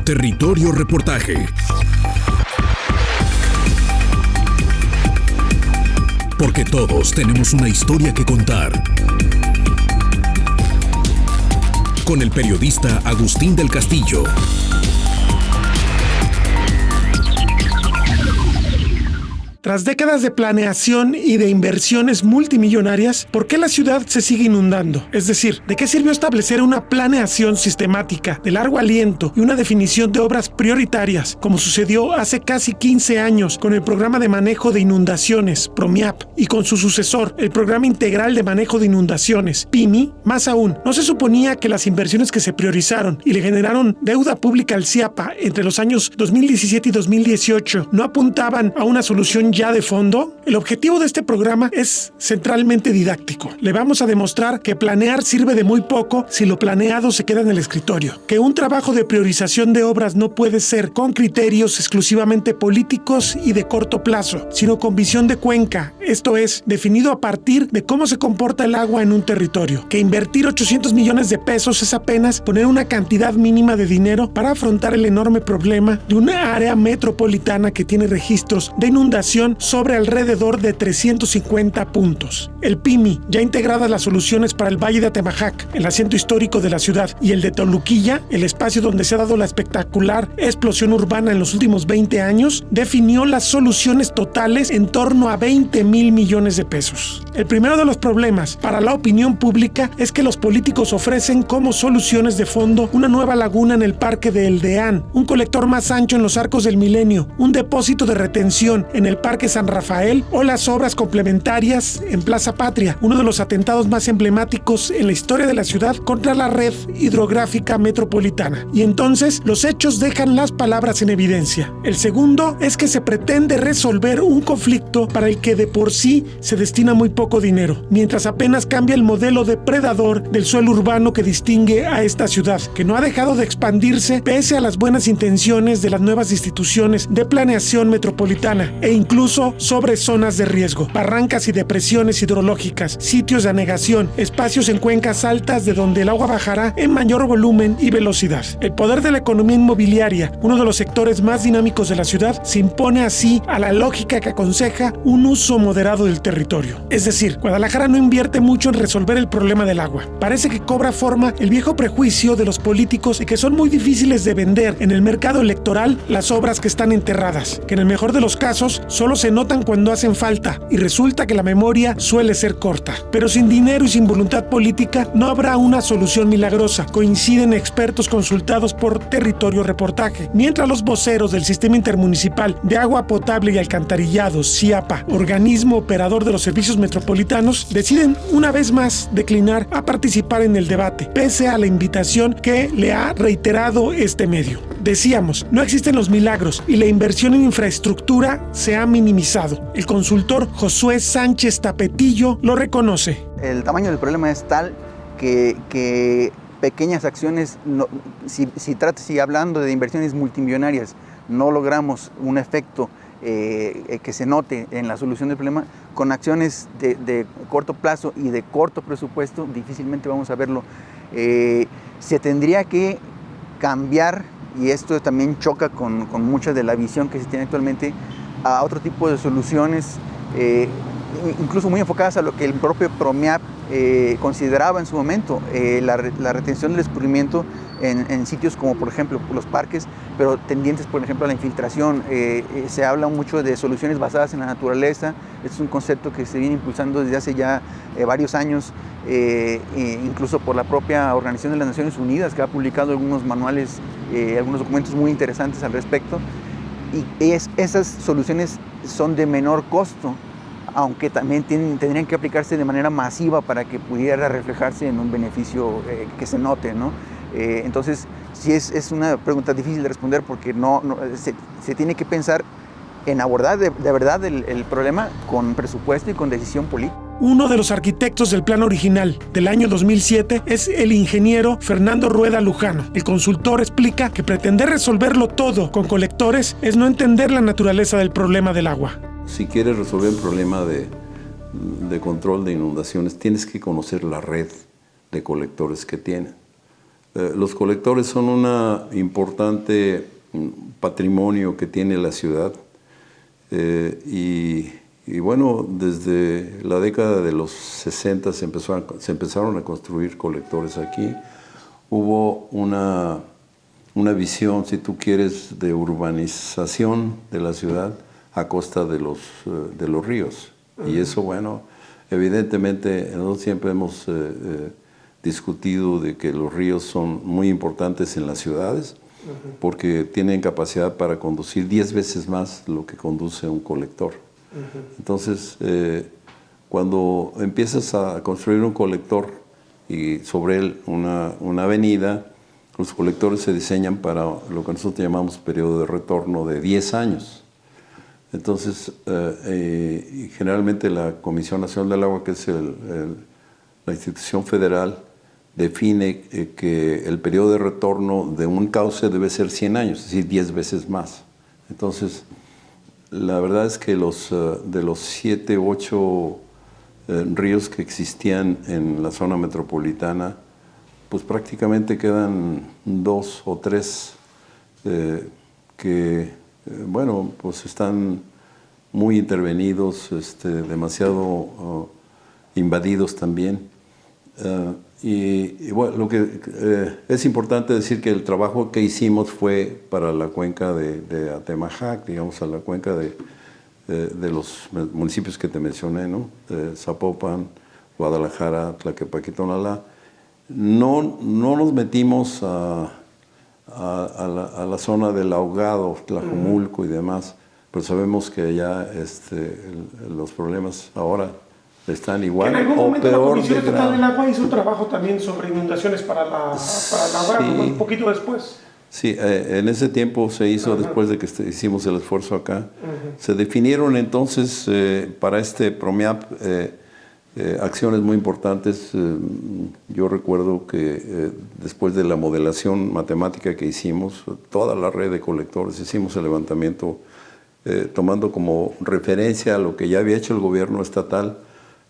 Territorio Reportaje. Porque todos tenemos una historia que contar. Con el periodista Agustín del Castillo. Tras décadas de planeación y de inversiones multimillonarias, ¿por qué la ciudad se sigue inundando? Es decir, ¿de qué sirvió establecer una planeación sistemática, de largo aliento y una definición de obras prioritarias, como sucedió hace casi 15 años con el Programa de Manejo de Inundaciones, PROMIAP, y con su sucesor, el Programa Integral de Manejo de Inundaciones, PIMI? Más aún, ¿no se suponía que las inversiones que se priorizaron y le generaron deuda pública al CIAPA entre los años 2017 y 2018 no apuntaban a una solución ya de fondo? El objetivo de este programa es centralmente didáctico. Le vamos a demostrar que planear sirve de muy poco si lo planeado se queda en el escritorio, que un trabajo de priorización de obras no puede ser con criterios exclusivamente políticos y de corto plazo, sino con visión de cuenca, esto es, definido a partir de cómo se comporta el agua en un territorio, que invertir 800 millones de pesos es apenas poner una cantidad mínima de dinero para afrontar el enorme problema de una área metropolitana que tiene registros de inundación sobre alrededor de 350 puntos. El PIMI, ya integradas las soluciones para el Valle de Atemajac, el asiento histórico de la ciudad, y el de Toluquilla, el espacio donde se ha dado la espectacular explosión urbana en los últimos 20 años, definió las soluciones totales en torno a 20,000 millones de pesos. El primero de los problemas para la opinión pública es que los políticos ofrecen como soluciones de fondo una nueva laguna en el Parque de El Deán, un colector más ancho en los Arcos del Milenio, un depósito de retención en el Parque San Rafael o las obras complementarias en Plaza Patria, uno de los atentados más emblemáticos en la historia de la ciudad contra la red hidrográfica metropolitana. Y entonces los hechos dejan las palabras en evidencia. El segundo es que se pretende resolver un conflicto para el que de por sí se destina muy poco dinero, mientras apenas cambia el modelo depredador del suelo urbano que distingue a esta ciudad, que no ha dejado de expandirse pese a las buenas intenciones de las nuevas instituciones de planeación metropolitana e incluso sobre zonas de riesgo, barrancas y depresiones hidrológicas, sitios de anegación, espacios en cuencas altas de donde el agua bajará en mayor volumen y velocidad. El poder de la economía inmobiliaria, uno de los sectores más dinámicos de la ciudad, se impone así a la lógica que aconseja un uso moderado del territorio. Es decir, Guadalajara no invierte mucho en resolver el problema del agua. Parece que cobra forma el viejo prejuicio de los políticos y que son muy difíciles de vender en el mercado electoral las obras que están enterradas, que en el mejor de los casos solo se notan cuando hacen falta y resulta que la memoria suele ser corta. Pero sin dinero y sin voluntad política no habrá una solución milagrosa, coinciden expertos consultados por Territorio Reportaje. Mientras los voceros del Sistema Intermunicipal de Agua Potable y Alcantarillado, CIAPA, organismo operador de los servicios metropolitanos, deciden una vez más declinar a participar en el debate, pese a la invitación que le ha reiterado este medio. Decíamos, no existen los milagros y la inversión en infraestructura se ha minimizado. El consultor Josué Sánchez Tapetillo lo reconoce. El tamaño del problema es tal que pequeñas acciones, si hablando de inversiones multimillonarias, no logramos un efecto que se note en la solución del problema, con acciones de corto plazo y de corto presupuesto, difícilmente vamos a verlo. Se tendría que cambiar, y esto también choca con mucha de la visión que se tiene actualmente, a otro tipo de soluciones, incluso muy enfocadas a lo que el propio PROMIAP consideraba en su momento, la retención del escurrimiento en sitios como por ejemplo los parques, pero tendientes por ejemplo a la infiltración. Se habla mucho de soluciones basadas en la naturaleza. Este es un concepto que se viene impulsando desde hace ya varios años, incluso por la propia Organización de las Naciones Unidas, que ha publicado algunos manuales, algunos documentos muy interesantes al respecto. Y esas soluciones son de menor costo, aunque también tendrían que aplicarse de manera masiva para que pudiera reflejarse en un beneficio que se note, ¿no? Entonces, sí es una pregunta difícil de responder porque se tiene que pensar en abordar de verdad el problema con presupuesto y con decisión política. Uno de los arquitectos del plan original del año 2007 es el ingeniero Fernando Rueda Lujano. El consultor explica que pretender resolverlo todo con colectores es no entender la naturaleza del problema del agua. Si quieres resolver el problema de control de inundaciones, tienes que conocer la red de colectores que tienen. Los colectores son un importante patrimonio que tiene la ciudad y bueno, desde la década de los 60 se empezaron a construir colectores aquí. Hubo una visión, si tú quieres, de urbanización de la ciudad a costa de los ríos. Y eso, bueno, evidentemente nosotros siempre hemos discutido de que los ríos son muy importantes en las ciudades porque tienen capacidad para conducir 10 veces más lo que conduce un colector. Entonces, cuando empiezas a construir un colector y sobre él una avenida, los colectores se diseñan para lo que nosotros llamamos periodo de retorno de 10 años. Entonces, generalmente la Comisión Nacional del Agua, que es la institución federal, define que el periodo de retorno de un cauce debe ser 100 años, es decir, 10 veces más. Entonces, la verdad es que de los 7, 8 ríos que existían en la zona metropolitana, pues prácticamente quedan 2 o 3 que, bueno, pues están muy intervenidos, demasiado invadidos también. Y bueno, lo que es importante decir que el trabajo que hicimos fue para la cuenca de Atemajac, digamos, a la cuenca de los municipios que te mencioné, ¿no? Zapopan, Guadalajara, Tlaquepaque, Tonalá. No nos metimos a la zona del Ahogado, Tlajomulco y demás, pero sabemos que allá los problemas ahora están igual en algún o momento peor. La Comisión Estatal del Agua hizo un trabajo también sobre inundaciones para la agua, Sí. un poquito después. Sí, en ese tiempo se hizo, después de que hicimos el esfuerzo acá. Se definieron entonces para este PROMEAP acciones muy importantes. Yo recuerdo que después de la modelación matemática que hicimos, toda la red de colectores, hicimos el levantamiento tomando como referencia a lo que ya había hecho el gobierno estatal,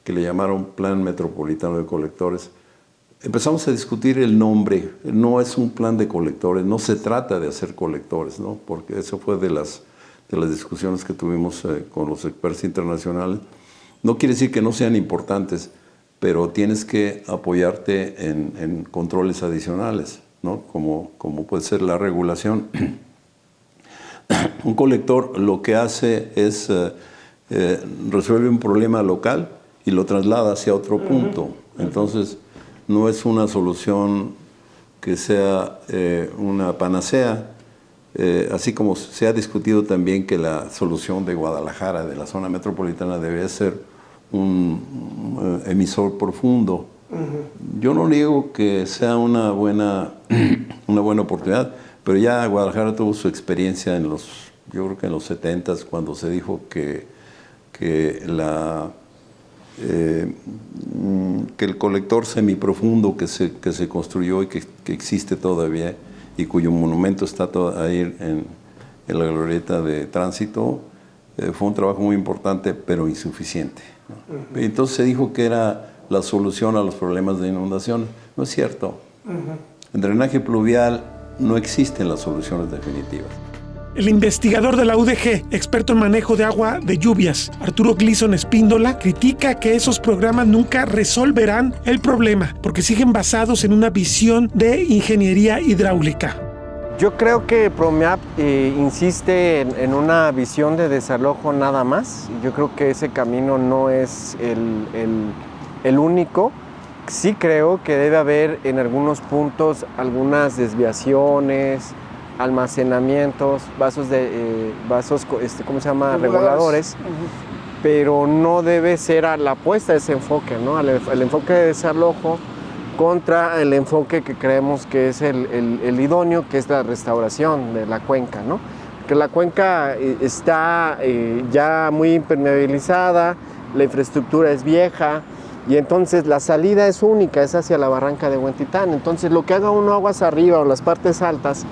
que le llamaron Plan Metropolitano de Colectores. Empezamos a discutir el nombre. No es un plan de colectores, no se trata de hacer colectores, ¿no? Porque eso fue de las discusiones que tuvimos con los expertos internacionales. No quiere decir que no sean importantes, pero tienes que apoyarte en controles adicionales, ¿no? Como puede ser la regulación. Un colector lo que hace es resuelve un problema local y lo traslada hacia otro punto. Entonces, no es una solución que sea una panacea, así como se ha discutido también que la solución de Guadalajara, de la zona metropolitana, debería ser un emisor profundo. Yo no digo que sea una buena oportunidad, pero ya Guadalajara tuvo su experiencia yo creo que en los 70s, cuando se dijo que el colector semiprofundo que se construyó y que existe todavía y cuyo monumento está ahí en la glorieta de tránsito, fue un trabajo muy importante pero insuficiente, ¿no? Entonces se dijo que era la solución a los problemas de inundación. No es cierto. En drenaje pluvial no existen las soluciones definitivas. El investigador de la UDG, experto en manejo de agua de lluvias, Arturo Gleason Espíndola, critica que esos programas nunca resolverán el problema porque siguen basados en una visión de ingeniería hidráulica. Yo creo que PROMEAP insiste en una visión de desalojo nada más. Yo creo que ese camino no es el único. Sí creo que debe haber en algunos puntos algunas desviaciones, almacenamientos, ¿cómo se llama? Reguladores. Pero no debe ser a la apuesta de ese enfoque, ¿no? El enfoque de desalojo contra el enfoque que creemos que es el idóneo, que es la restauración de la cuenca, ¿no? Que la cuenca está ya muy impermeabilizada, la infraestructura es vieja, y entonces la salida es única, es hacia la barranca de Huentitán. Entonces lo que haga uno aguas arriba o las partes altas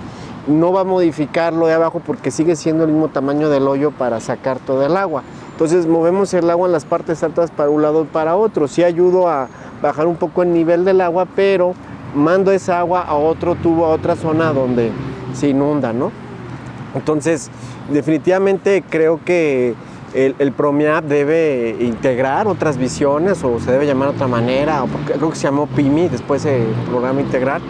no va a modificar lo de abajo porque sigue siendo el mismo tamaño del hoyo para sacar todo el agua. Entonces movemos el agua en las partes altas para un lado y para otro. Sí ayudo a bajar un poco el nivel del agua, pero mando esa agua a otro tubo, a otra zona donde se inunda, ¿no? Entonces, definitivamente creo que el PROMIAP debe integrar otras visiones, o se debe llamar de otra manera, o porque creo que se llamó PIMI, después el Programa Integral,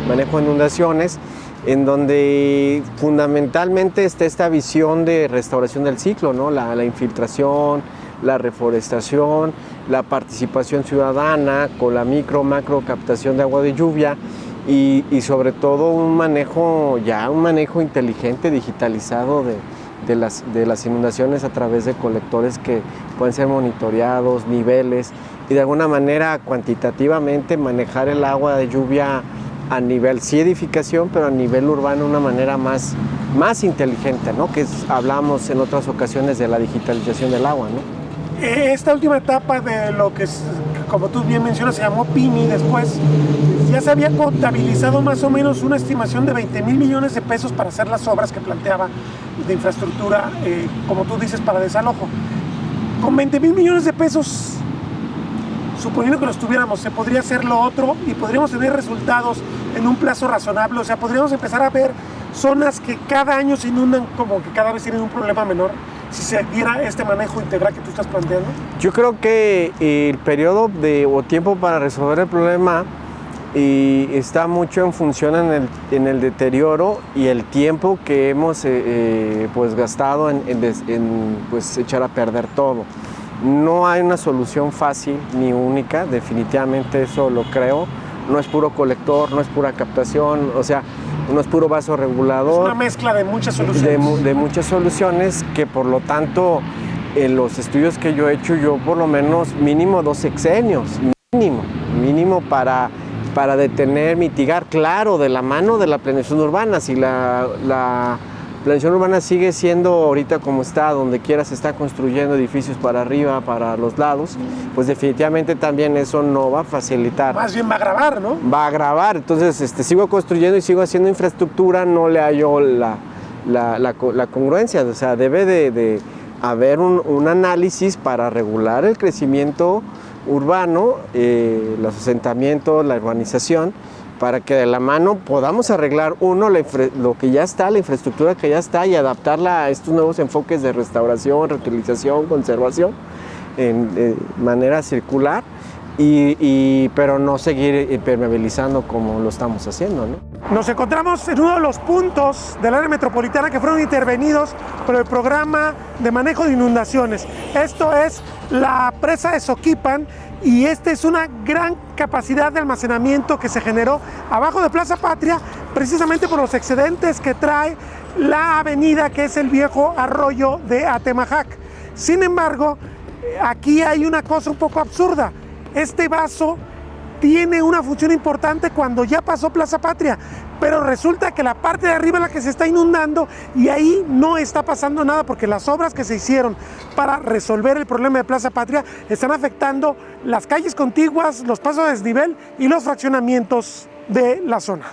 Manejo de Inundaciones, en donde fundamentalmente está esta visión de restauración del ciclo, ¿no? La infiltración, la reforestación, la participación ciudadana con la macro captación de agua de lluvia y sobre todo un manejo inteligente, digitalizado de las inundaciones a través de colectores que pueden ser monitoreados, niveles, y de alguna manera cuantitativamente manejar el agua de lluvia a nivel, sí, edificación, pero a nivel urbano de una manera más inteligente, ¿no? Hablamos en otras ocasiones de la digitalización del agua, ¿no? Esta última etapa de lo que, como tú bien mencionas, se llamó PIMI, después ya se había contabilizado más o menos una estimación de 20,000 millones de pesos para hacer las obras que planteaba de infraestructura, como tú dices, para desalojo. Con 20,000 millones de pesos, suponiendo que los tuviéramos, se podría hacer lo otro y podríamos tener resultados en un plazo razonable. O sea, podríamos empezar a ver zonas que cada año se inundan, como que cada vez tienen un problema menor, si se diera este manejo integral que tú estás planteando. Yo creo que el periodo o tiempo para resolver el problema está mucho en función en el deterioro y el tiempo que hemos pues gastado en pues echar a perder todo. No hay una solución fácil ni única, definitivamente eso lo creo. No es puro colector, no es pura captación, o sea, no es puro vaso regulador. Es una mezcla de muchas soluciones. De muchas soluciones que, por lo tanto, en los estudios que yo he hecho, yo por lo menos mínimo 2 sexenios, mínimo para detener, mitigar, claro, de la mano de la planeación urbana. Si la planeación urbana sigue siendo ahorita como está, donde quiera se está construyendo edificios para arriba, para los lados, pues definitivamente también eso no va a facilitar. Más bien va a agravar, ¿no? Va a agravar. Entonces, sigo construyendo y sigo haciendo infraestructura, no le hallo la congruencia. O sea, debe de haber un análisis para regular el crecimiento urbano, los asentamientos, la urbanización, para que de la mano podamos arreglar lo que ya está, la infraestructura que ya está, y adaptarla a estos nuevos enfoques de restauración, reutilización, conservación en manera circular, pero no seguir impermeabilizando como lo estamos haciendo, ¿no? Nos encontramos en uno de los puntos del área metropolitana que fueron intervenidos por el programa de manejo de inundaciones. Esto es la presa de Soquipan, y esta es una gran capacidad de almacenamiento que se generó abajo de Plaza Patria, precisamente por los excedentes que trae la avenida, que es el viejo arroyo de Atemajac. Sin embargo, aquí hay una cosa un poco absurda. Este vaso tiene una función importante cuando ya pasó Plaza Patria, pero resulta que la parte de arriba es la que se está inundando, y ahí no está pasando nada, porque las obras que se hicieron para resolver el problema de Plaza Patria están afectando las calles contiguas, los pasos de desnivel y los fraccionamientos de la zona.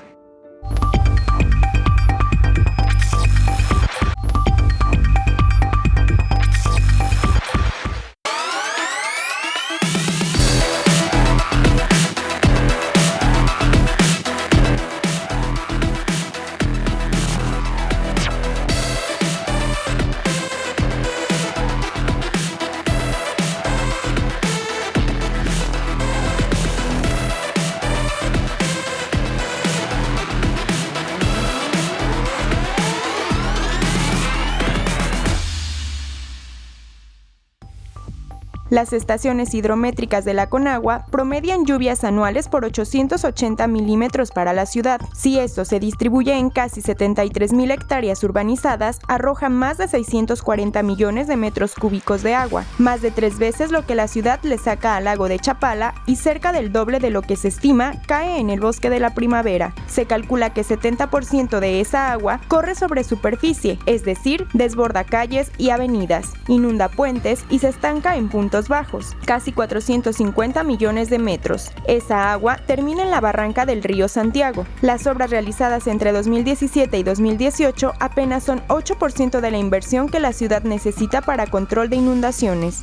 Las estaciones hidrométricas de la Conagua promedian lluvias anuales por 880 milímetros para la ciudad. Si esto se distribuye en casi 73,000 hectáreas urbanizadas, arroja más de 640 millones de metros cúbicos de agua, más de 3 veces lo que la ciudad le saca al lago de Chapala y cerca del doble de lo que se estima cae en el bosque de la Primavera. Se calcula que 70% de esa agua corre sobre superficie, es decir, desborda calles y avenidas, inunda puentes y se estanca en puntos bajos, casi 450 millones de metros. Esa agua termina en la barranca del río Santiago. Las obras realizadas entre 2017 y 2018 apenas son 8% de la inversión que la ciudad necesita para control de inundaciones.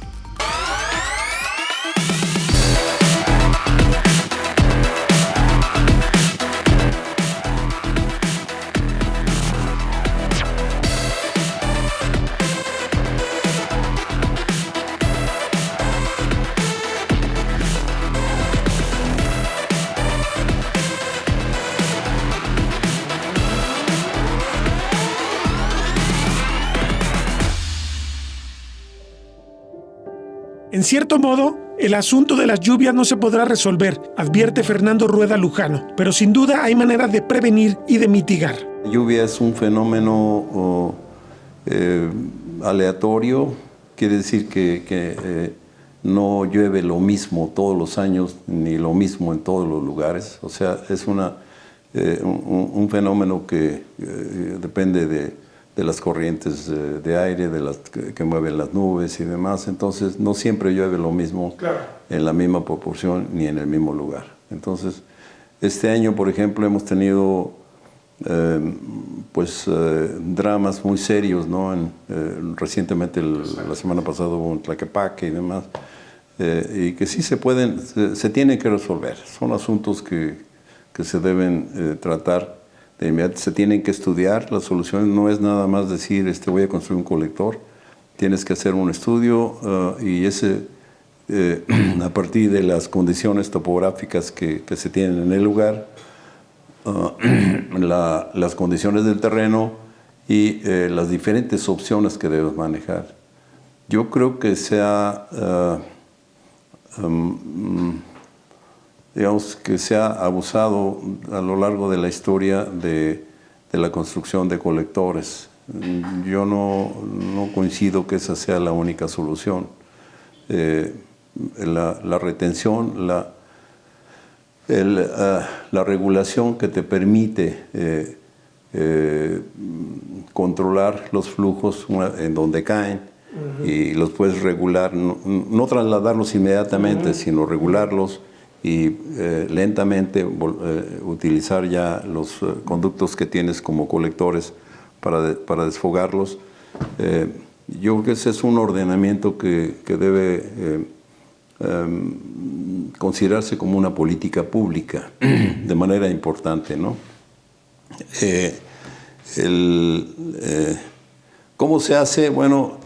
En cierto modo, el asunto de las lluvias no se podrá resolver, advierte Fernando Rueda Lujano, pero sin duda hay maneras de prevenir y de mitigar. La lluvia es un fenómeno aleatorio, quiere decir que no llueve lo mismo todos los años, ni lo mismo en todos los lugares. O sea, es un fenómeno que depende de las corrientes de aire, que mueven las nubes y demás. Entonces, no siempre llueve lo mismo en la misma proporción ni en el mismo lugar. Entonces, este año, por ejemplo, hemos tenido dramas muy serios, ¿no? Recientemente, la semana pasada hubo un Tlaquepaque y demás, y que sí se tienen que resolver. Son asuntos que se deben tratar de inmediato, se tienen que estudiar. Las soluciones no es nada más decir, voy a construir un colector. Tienes que hacer un estudio y a partir de las condiciones topográficas que se tienen en el lugar, las condiciones del terreno y las diferentes opciones que debes manejar. Yo creo que se ha abusado a lo largo de la historia de la construcción de colectores. Yo no coincido que esa sea la única solución. La retención, la regulación que te permite controlar los flujos en donde caen, y los puedes regular, no trasladarlos inmediatamente, sino regularlos y lentamente utilizar ya los conductos que tienes como colectores para desfogarlos. Yo creo que ese es un ordenamiento que debe considerarse como una política pública de manera importante, ¿no? ¿Cómo se hace? Bueno,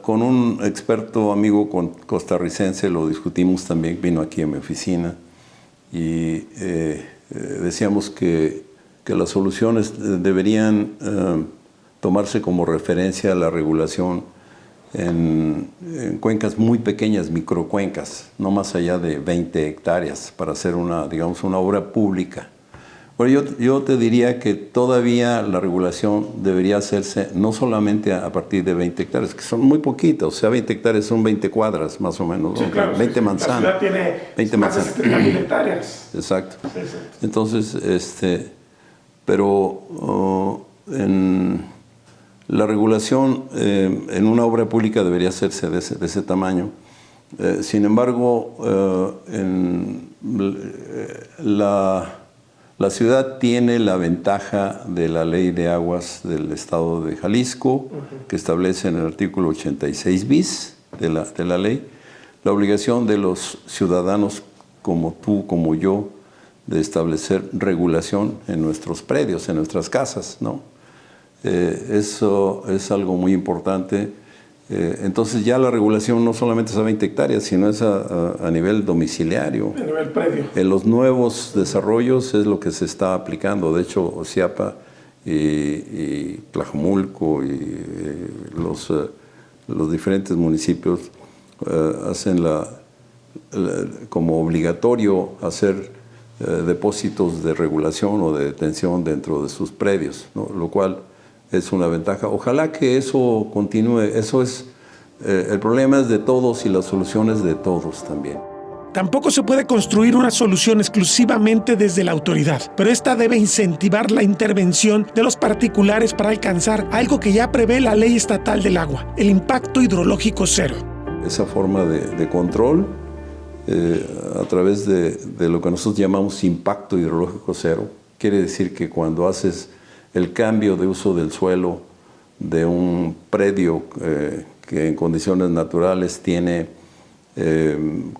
con un experto amigo costarricense lo discutimos también, vino aquí a mi oficina y decíamos que las soluciones deberían tomarse como referencia a la regulación en cuencas muy pequeñas, microcuencas, no más allá de 20 hectáreas, para hacer una obra pública. Bueno, yo te diría que todavía la regulación debería hacerse no solamente a partir de 20 hectáreas, que son muy poquitas, o sea, 20 hectáreas son 20 cuadras más o menos, sí, claro, 20 manzanas. La ciudad tiene 20 más manzanas. de 70,000 hectáreas. Exacto. Sí, sí. Entonces, pero en la regulación en una obra pública debería hacerse de ese tamaño. Sin embargo, la ciudad tiene la ventaja de la Ley de Aguas del Estado de Jalisco, que establece en el artículo 86 bis de la ley la obligación de los ciudadanos como tú, como yo, de establecer regulación en nuestros predios, en nuestras casas, ¿no? Eso es algo muy importante. Entonces ya la regulación no solamente es a 20 hectáreas, sino es a nivel domiciliario. A nivel predio. En los nuevos desarrollos es lo que se está aplicando. De hecho, Oceapa y Tlajomulco y los diferentes municipios hacen como obligatorio hacer depósitos de regulación o de detención dentro de sus predios, ¿no? Lo cual es una ventaja. Ojalá que eso continúe. Eso es, el problema es de todos y la solución es de todos también. Tampoco se puede construir una solución exclusivamente desde la autoridad, pero esta debe incentivar la intervención de los particulares para alcanzar algo que ya prevé la Ley Estatal del Agua, el impacto hidrológico cero. Esa forma de control a través de lo que nosotros llamamos impacto hidrológico cero, quiere decir que cuando haces el cambio de uso del suelo de un predio que en condiciones naturales tiene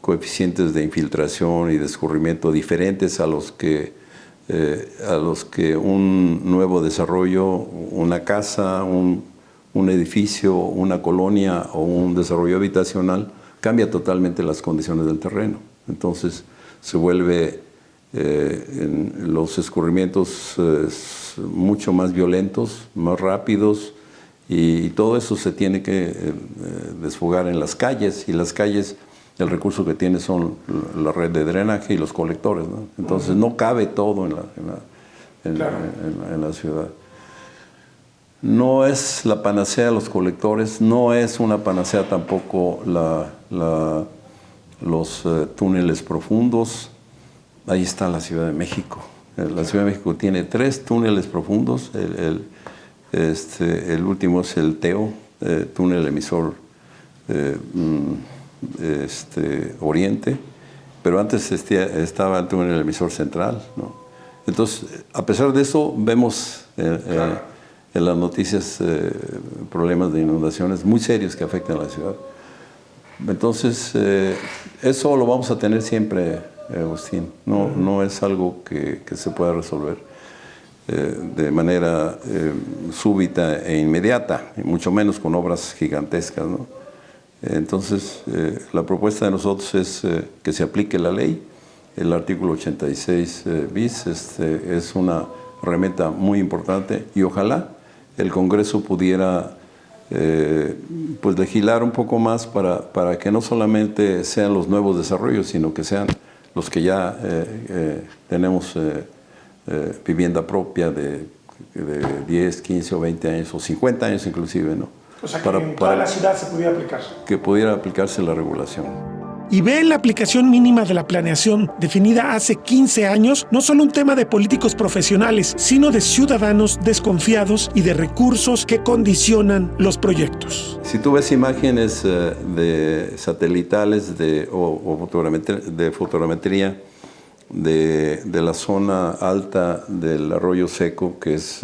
coeficientes de infiltración y de escurrimiento diferentes a los que un nuevo desarrollo, una casa, un edificio, una colonia o un desarrollo habitacional, cambia totalmente las condiciones del terreno. Entonces se vuelve los escurrimientos mucho más violentos, más rápidos Y todo eso se tiene que desfogar en las calles, y las calles, el recurso que tiene son la red de drenaje y los colectores, ¿no? Entonces no cabe todo en la ciudad. No es la panacea los colectores, no es una panacea tampoco los túneles profundos. Ahí está la Ciudad de México. La Ciudad de México tiene 3 túneles profundos. El último es el TEO, túnel emisor oriente, pero antes estaba el túnel emisor central, ¿no? Entonces, a pesar de eso, vemos en las noticias problemas de inundaciones muy serios que afectan a la ciudad. Entonces, eso lo vamos a tener siempre, Agustín. No es algo que se pueda resolver de manera súbita e inmediata, y mucho menos con obras gigantescas, ¿no? Entonces, la propuesta de nosotros es que se aplique la ley. El artículo 86 bis es una herramienta muy importante, y ojalá el Congreso pudiera pues legislar un poco más para que no solamente sean los nuevos desarrollos, sino que sean los que ya tenemos vivienda propia de 10, 15 o 20 años o 50 años inclusive, ¿no? O sea, que en toda la ciudad se pudiera aplicar. Que pudiera aplicarse la regulación. Y ve en la aplicación mínima de la planeación, definida hace 15 años, no solo un tema de políticos profesionales, sino de ciudadanos desconfiados y de recursos que condicionan los proyectos. Si tú ves imágenes de satelitales de fotogrametría de la zona alta del Arroyo Seco, que es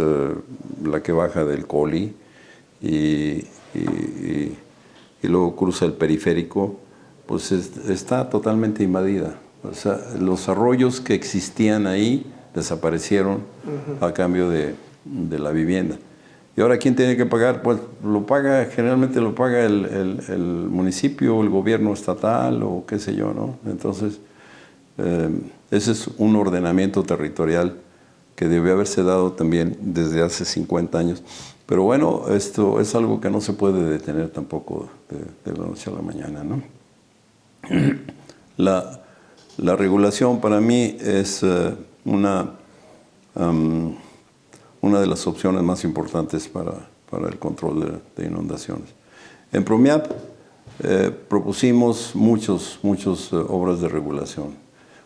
la que baja del Coli y luego cruza el periférico, pues está totalmente invadida. O sea, los arroyos que existían ahí desaparecieron a cambio de la vivienda. Y ahora, ¿quién tiene que pagar? Pues generalmente lo paga el municipio, el gobierno estatal o qué sé yo, ¿no? Entonces, ese es un ordenamiento territorial que debió haberse dado también desde hace 50 años. Pero bueno, esto es algo que no se puede detener tampoco de la noche a la mañana, ¿no? La regulación para mí es una de las opciones más importantes para el control de inundaciones. En PROMIAP propusimos muchas obras de regulación.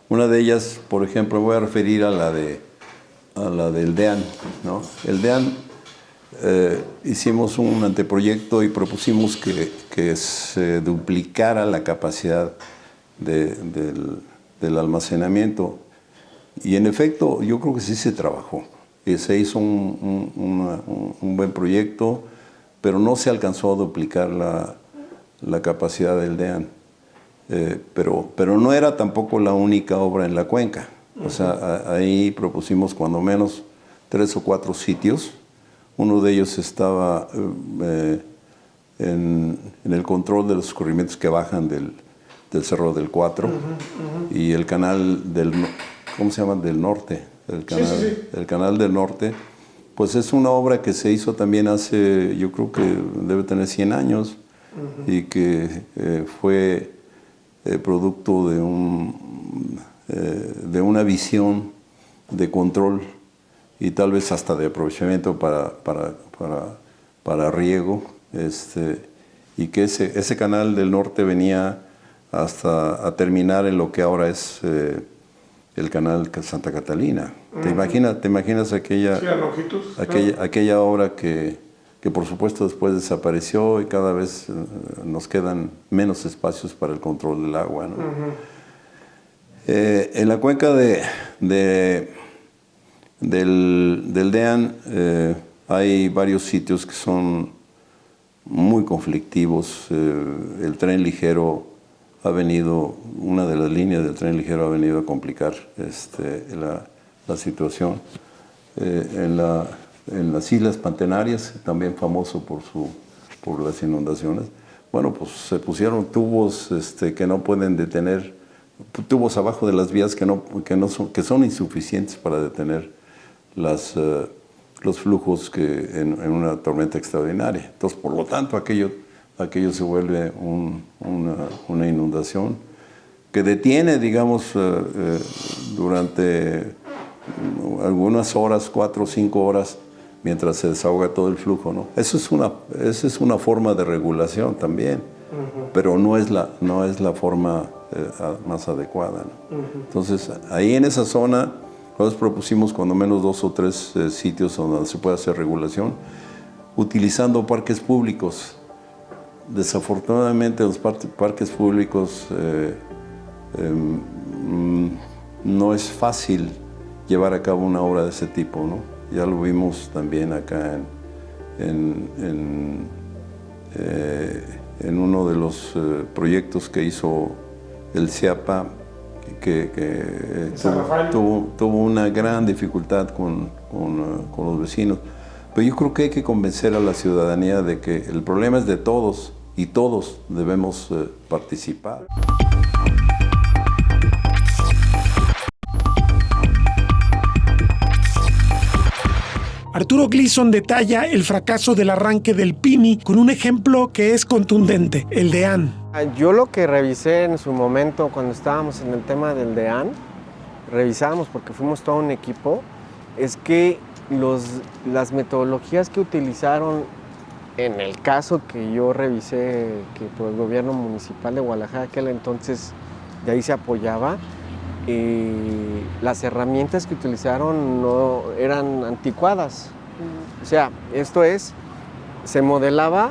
Una de ellas, por ejemplo, me voy a referir a la del DEAN, ¿no? El DEAN hicimos un anteproyecto y propusimos que se duplicara la capacidad del almacenamiento, y en efecto yo creo que sí se trabajó y se hizo un buen proyecto, pero no se alcanzó a duplicar la capacidad del DEAN, pero no era tampoco la única obra en la cuenca. O sea, ahí propusimos cuando menos 3 o 4 sitios. Uno de ellos estaba en el control de los escurrimientos que bajan del Cerro del Cuatro, y el canal ¿cómo se llama? Del norte. El canal del norte, pues es una obra que se hizo también hace, yo creo que debe tener 100 años, y que fue producto de una visión de control y tal vez hasta de aprovechamiento para riego, y que ese canal del norte venía hasta a terminar en lo que ahora es el canal Santa Catalina. ¿Te imaginas aquella obra que por supuesto después desapareció, y cada vez nos quedan menos espacios para el control del agua, ¿no? En la cuenca del DEAN hay varios sitios que son muy conflictivos. El tren ligero una de las líneas del tren ligero ha venido a complicar la situación. En las Islas Pantenarias, también famoso por las inundaciones, bueno, pues se pusieron tubos que no pueden detener, tubos abajo de las vías que son insuficientes para detener las los flujos que en una tormenta extraordinaria. Entonces, por lo tanto, aquello se vuelve una inundación que detiene, digamos, durante algunas horas, 4 o 5 horas, mientras se desahoga todo el flujo, ¿no? Esa es una forma de regulación también, pero no es la forma más adecuada, ¿no? Entonces, ahí en esa zona, nosotros propusimos cuando menos 2 o 3 sitios donde se puede hacer regulación, utilizando parques públicos. Desafortunadamente, los parques públicos no es fácil llevar a cabo una obra de ese tipo, ¿no? Ya lo vimos también acá en uno de los proyectos que hizo el CIAPA, que tuvo una gran dificultad con los vecinos. Pero yo creo que hay que convencer a la ciudadanía de que el problema es de todos y todos debemos participar. Arturo Gleason detalla el fracaso del arranque del PIMI con un ejemplo que es contundente, el DEAN. Yo lo que revisé en su momento cuando estábamos en el tema del DEAN, revisamos porque fuimos todo un equipo, es que las metodologías que utilizaron en el caso que yo revisé, que por el gobierno municipal de Guadalajara aquel entonces de ahí se apoyaba, las herramientas que utilizaron no eran anticuadas. O sea, esto es, se modelaba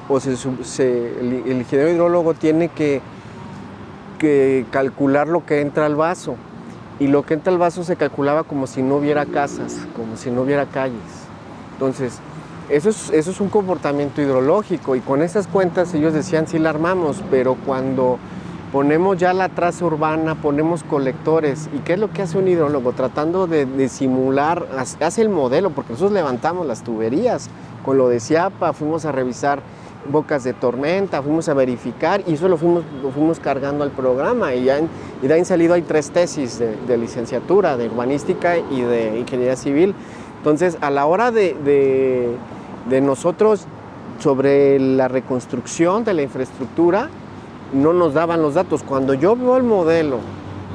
o el ingeniero hidrólogo tiene que calcular lo que entra al vaso, y lo que entra al vaso se calculaba como si no hubiera casas, como si no hubiera calles. Entonces, eso es un comportamiento hidrológico, y con esas cuentas ellos decían sí la armamos, pero cuando ponemos ya la traza urbana, ponemos colectores. ¿Y qué es lo que hace un hidrólogo? Tratando de simular, hace el modelo, porque nosotros levantamos las tuberías. Con lo de CIAPA fuimos a revisar bocas de tormenta, fuimos a verificar, y eso lo fuimos cargando al programa. Y de ahí han salido, hay 3 tesis de licenciatura, de urbanística y de ingeniería civil. Entonces, a la hora de nosotros, sobre la reconstrucción de la infraestructura, no nos daban los datos. Cuando yo veo el modelo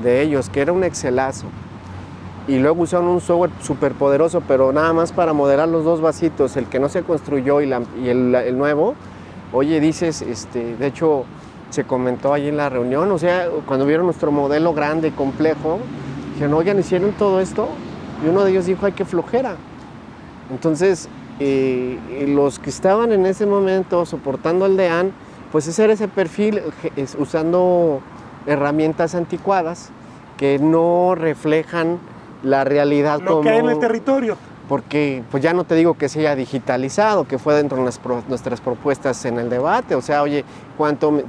de ellos, que era un Excelazo, y luego usaron un software súper poderoso, pero nada más para modelar los 2 vasitos, el que no se construyó y el nuevo, oye, dices, de hecho, se comentó allí en la reunión, o sea, cuando vieron nuestro modelo grande y complejo, dijeron, oigan, ¿hicieron todo esto? Y uno de ellos dijo, ay, qué flojera. Entonces, los que estaban en ese momento soportando el DEAN, pues ese era ese perfil, usando herramientas anticuadas que no reflejan la realidad lo que hay en el territorio. Porque pues ya no te digo que se haya digitalizado, que fue dentro de nuestras propuestas en el debate. O sea, oye, ¿cuánto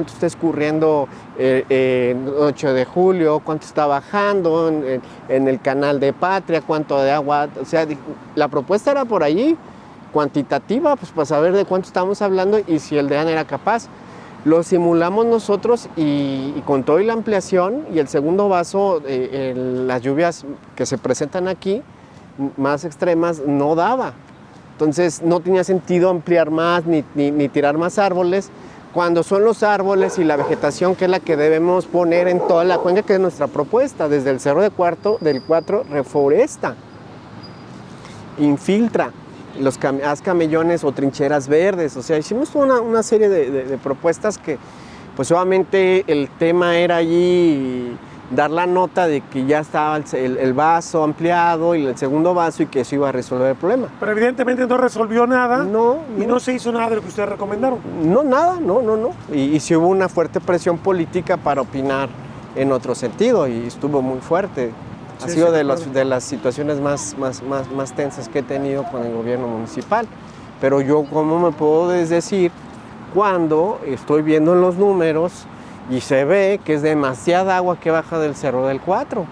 está escurriendo el 8 de julio? ¿Cuánto está bajando en el canal de Patria? ¿Cuánto de agua? O sea, la propuesta era por allí, cuantitativa, pues para saber de cuánto estamos hablando y si el DEAN era capaz. Lo simulamos nosotros y con toda la ampliación y el segundo vaso, las lluvias que se presentan aquí, más extremas, no daba. Entonces no tenía sentido ampliar más ni tirar más árboles, cuando son los árboles y la vegetación que es la que debemos poner en toda la cuenca, que es nuestra propuesta. Desde el Cerro del 4 reforesta, infiltra, haz camellones o trincheras verdes. O sea, hicimos una serie de propuestas que pues obviamente el tema era allí dar la nota de que ya estaba el vaso ampliado y el segundo vaso y que eso iba a resolver el problema. Pero evidentemente no resolvió nada. Y no se hizo nada de lo que ustedes recomendaron. No, nada, no. Y sí hubo una fuerte presión política para opinar en otro sentido y estuvo muy fuerte. Ha sido de las situaciones más tensas que he tenido con el gobierno municipal. Pero yo, ¿cómo me puedo decir cuando estoy viendo en los números y se ve que es demasiada agua que baja del Cerro del 4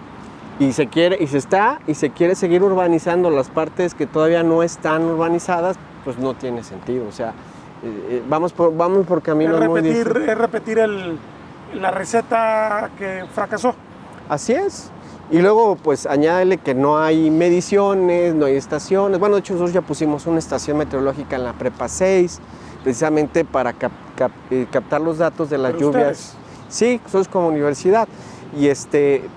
y se quiere seguir urbanizando las partes que todavía no están urbanizadas? Pues no tiene sentido. O sea, vamos por caminos muy difíciles. Es repetir la receta que fracasó. Así es. Y luego, pues, añádele que no hay mediciones, no hay estaciones. Bueno, de hecho, nosotros ya pusimos una estación meteorológica en la Prepa 6, precisamente para captar los datos de las ¿Pero lluvias. ustedes? Sí, nosotros como universidad.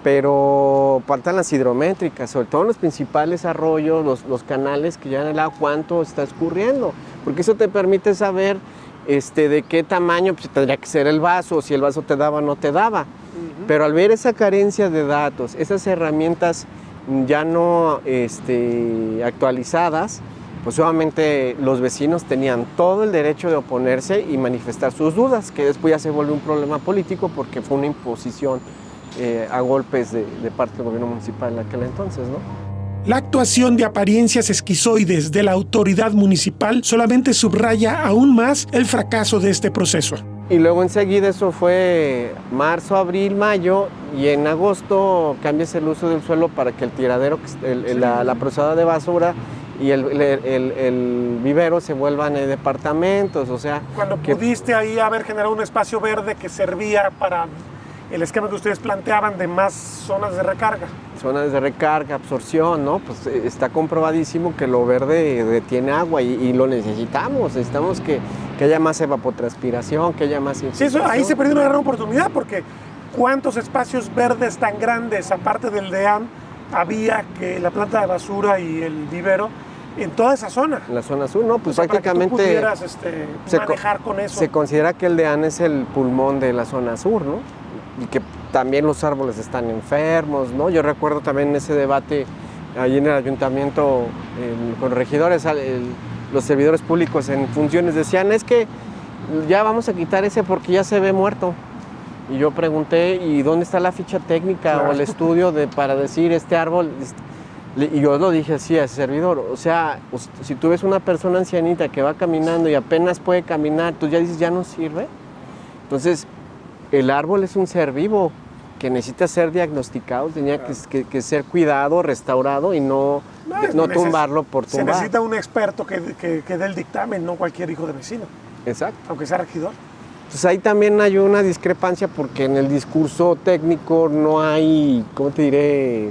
Pero faltan las hidrométricas, sobre todo en los principales arroyos, los canales que llevan el agua, cuánto está escurriendo. Porque eso te permite saber de qué tamaño pues, tendría que ser el vaso, si el vaso te daba o no te daba. Pero al ver esa carencia de datos, esas herramientas ya no actualizadas, pues obviamente los vecinos tenían todo el derecho de oponerse y manifestar sus dudas, que después ya se vuelve un problema político porque fue una imposición a golpes de parte del gobierno municipal en aquel entonces, ¿no? La actuación de apariencias esquizoides de la autoridad municipal solamente subraya aún más el fracaso de este proceso. Y luego enseguida eso fue marzo, abril, mayo, y en agosto cambias el uso del suelo para que el tiradero, la procesada de basura y el vivero se vuelvan departamentos, o sea... Cuando pudiste ahí haber generado un espacio verde que servía para el esquema que ustedes planteaban de más zonas de recarga. Zonas de recarga, absorción, ¿no? Pues está comprobadísimo que lo verde retiene agua y lo necesitamos que haya más evapotranspiración, que haya más infiltración. Sí, eso, ahí se perdió una gran oportunidad porque ¿cuántos espacios verdes tan grandes, aparte del DEAM, había que la planta de basura y el vivero en toda esa zona? En la zona sur, no, pues o sea, prácticamente... Para que tú pudieras manejar con eso. Se considera que el DEAN es el pulmón de la zona sur, ¿no? Y que también los árboles están enfermos, ¿no? Yo recuerdo también ese debate ahí en el ayuntamiento con regidores, los servidores públicos en funciones decían, es que ya vamos a quitar ese porque ya se ve muerto. Y yo pregunté, ¿y dónde está la ficha técnica o el estudio para decir este árbol? Y yo lo dije así a ese servidor, o sea, si tú ves una persona ancianita que va caminando y apenas puede caminar, tú ya dices, ¿ya no sirve? Entonces, el árbol es un ser vivo que necesita ser diagnosticado, tenía que ser cuidado, restaurado y no tumbarlo por tumbar. Se necesita un experto que dé el dictamen, no cualquier hijo de vecino. Exacto. Aunque sea regidor. Pues ahí también hay una discrepancia porque en el discurso técnico no hay, ¿cómo te diré?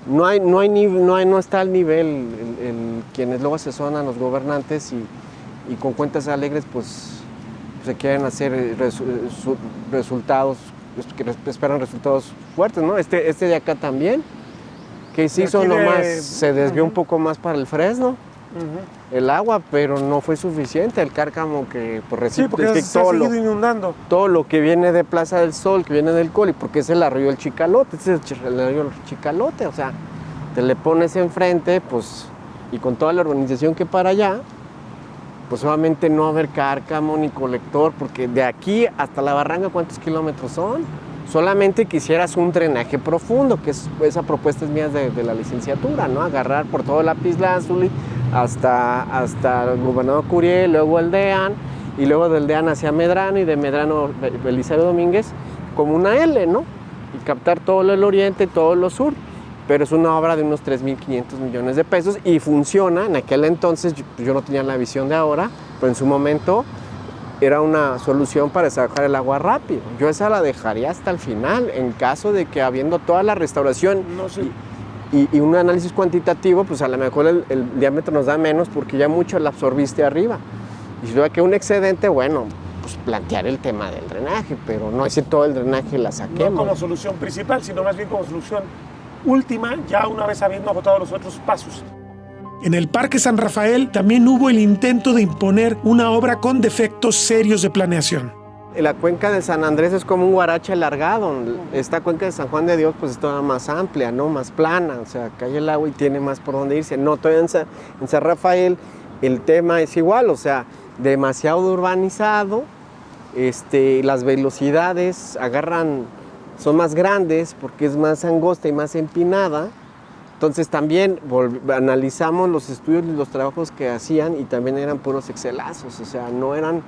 No está al nivel quienes luego asesoran a los gobernantes y con cuentas alegres pues se quieren hacer resultados, que esperan resultados fuertes, ¿no? Este de acá también, que se hizo nomás, se desvió un poco más para el fresno, el agua, pero no fue suficiente, el cárcamo que por sí, porque se ha seguido inundando. Todo lo que viene de Plaza del Sol, que viene del Coli, porque es el arroyo del Chicalote, este es el arroyo del Chicalote, o sea, te le pones enfrente, pues, y con toda la urbanización que para allá, pues obviamente no va a haber cárcamo ni colector, porque de aquí hasta la barranca, ¿cuántos kilómetros son? Solamente quisieras un drenaje profundo, que esa propuesta es mía de la licenciatura, ¿no? Agarrar por todo el Lapislázuli hasta el gobernador Curiel, luego el DEAN, y luego del DEAN hacia Medrano, y de Medrano Belisario Domínguez, como una L, ¿no? Y captar todo el oriente y todo lo sur. Pero es una obra de unos 3.500 millones de pesos y funciona. En aquel entonces yo no tenía la visión de ahora, pero en su momento era una solución para sacar el agua rápido. Yo esa la dejaría hasta el final, en caso de que habiendo toda la restauración y un análisis cuantitativo, pues a lo mejor el diámetro nos da menos porque ya mucho la absorbiste arriba. Y si tuviera que un excedente, bueno, pues plantear el tema del drenaje, pero no es que todo el drenaje la saquemos. No como solución principal, sino más bien como solución última, ya una vez habiendo agotado los otros pasos. En el Parque San Rafael también hubo el intento de imponer una obra con defectos serios de planeación. La cuenca de San Andrés es como un guarache alargado. Esta cuenca de San Juan de Dios pues es toda más amplia, ¿no? Más plana, o sea, cae el agua y tiene más por dónde irse. No, todavía en San Rafael el tema es igual, o sea, demasiado urbanizado, las velocidades son más grandes porque es más angosta y más empinada. Entonces también analizamos los estudios y los trabajos que hacían y también eran puros excelazos, o sea, no eran...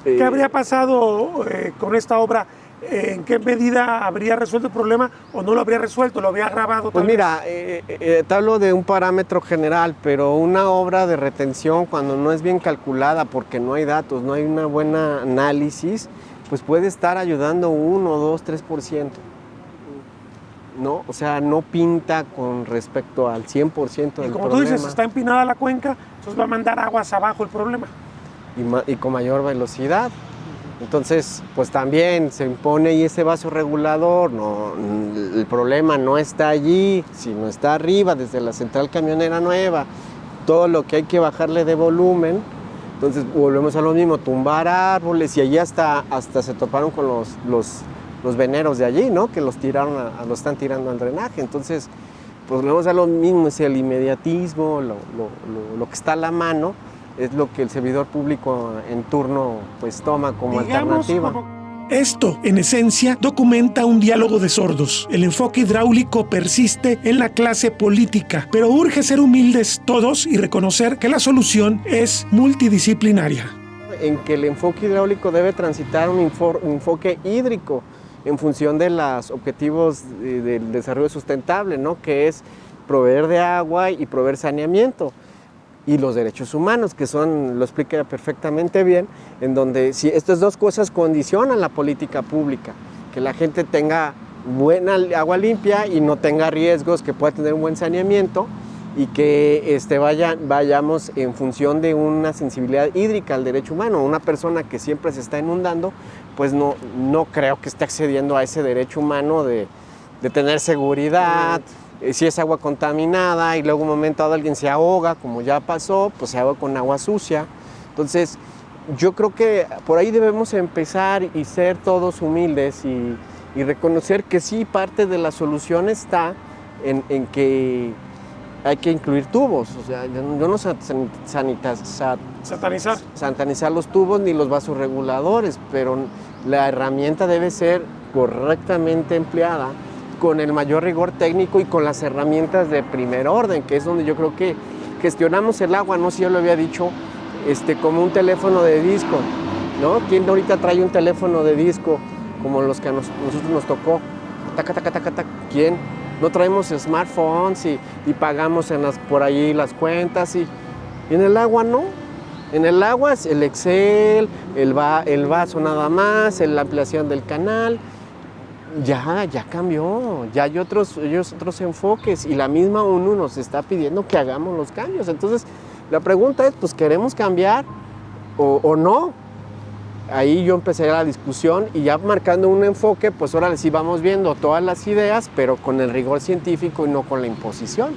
¿Qué habría pasado con esta obra? ¿En qué medida habría resuelto el problema o no lo habría resuelto? ¿Lo habría agravado? Pues mira, te hablo de un parámetro general, pero una obra de retención cuando no es bien calculada porque no hay datos, no hay una buena análisis, pues puede estar ayudando 1, 2, 3%. ¿no? O sea, no pinta con respecto al 100% del problema. Y como tú dices, está empinada la cuenca, entonces va a mandar aguas abajo el problema. Y con mayor velocidad. Entonces, pues también se impone ahí ese vaso regulador. No, el problema no está allí, sino está arriba, desde la central camionera nueva. Todo lo que hay que bajarle de volumen. Entonces volvemos a lo mismo, tumbar árboles, y allí hasta se toparon con los veneros de allí, ¿no? Que los están tirando al drenaje. Entonces, pues volvemos a lo mismo, es el inmediatismo, lo que está a la mano, es lo que el servidor público en turno pues toma como alternativa. Esto, en esencia, documenta un diálogo de sordos. El enfoque hidráulico persiste en la clase política, pero urge ser humildes todos y reconocer que la solución es multidisciplinaria. En que el enfoque hidráulico debe transitar un enfoque hídrico en función de los objetivos del desarrollo sustentable, ¿no? Que es proveer de agua y proveer saneamiento. Y los derechos humanos, que lo explica perfectamente bien, en donde si estas dos cosas condicionan la política pública, que la gente tenga buena agua limpia y no tenga riesgos, que pueda tener un buen saneamiento, y que vayamos en función de una sensibilidad hídrica al derecho humano. Una persona que siempre se está inundando, pues no creo que esté accediendo a ese derecho humano de tener seguridad. Si es agua contaminada y luego un momento dado alguien se ahoga, como ya pasó, pues se ahoga con agua sucia. Entonces, yo creo que por ahí debemos empezar y ser todos humildes y reconocer que sí, parte de la solución está en que hay que incluir tubos. O sea, yo no satanizar los tubos ni los vasos reguladores, pero la herramienta debe ser correctamente empleada, con el mayor rigor técnico y con las herramientas de primer orden, que es donde yo creo que gestionamos el agua, no sé si yo lo había dicho, como un teléfono de disco, ¿no? ¿Quién ahorita trae un teléfono de disco como los que a nosotros nos tocó? Taca, taca, taca, taca. ¿Quién? No traemos smartphones y pagamos por ahí las cuentas y en el agua no. En el agua es el Excel, el vaso nada más, la ampliación del canal. Ya cambió, ya hay otros enfoques y la misma ONU nos está pidiendo que hagamos los cambios. Entonces, la pregunta es, pues, ¿queremos cambiar o no? Ahí yo empecé la discusión y ya marcando un enfoque, pues ahora sí vamos viendo todas las ideas, pero con el rigor científico y no con la imposición.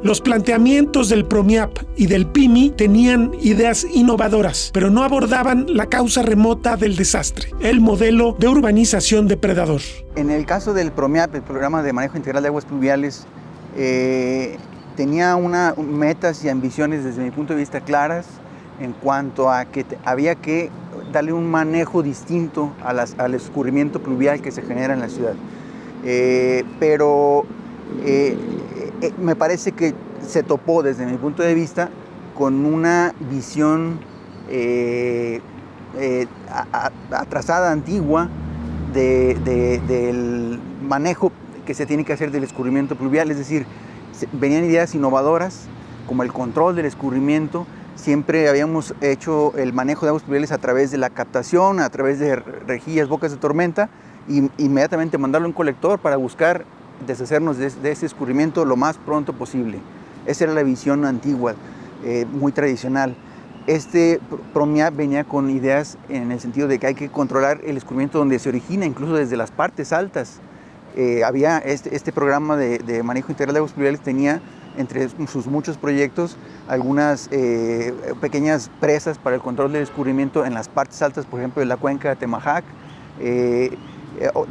Los planteamientos del PROMIAP y del PIMI tenían ideas innovadoras, pero no abordaban la causa remota del desastre, el modelo de urbanización depredador. En el caso del PROMIAP, el Programa de Manejo Integral de Aguas Pluviales, tenía metas y ambiciones desde mi punto de vista claras en cuanto a que había que darle un manejo distinto al escurrimiento pluvial que se genera en la ciudad. Pero me parece que se topó desde mi punto de vista con una visión atrasada, antigua, del manejo que se tiene que hacer del escurrimiento pluvial. Es decir, venían ideas innovadoras como el control del escurrimiento. Siempre habíamos hecho el manejo de aguas pluviales a través de la captación, a través de rejillas, bocas de tormenta, y inmediatamente mandarlo a un colector para buscar deshacernos de ese escurrimiento lo más pronto posible. Esa era la visión antigua, muy tradicional. Este PROMIAP venía con ideas en el sentido de que hay que controlar el escurrimiento donde se origina, incluso desde las partes altas. Había este programa de manejo integral de aguas pluviales tenía entre sus muchos proyectos algunas pequeñas presas para el control del escurrimiento en las partes altas, por ejemplo, de la cuenca de Temajac,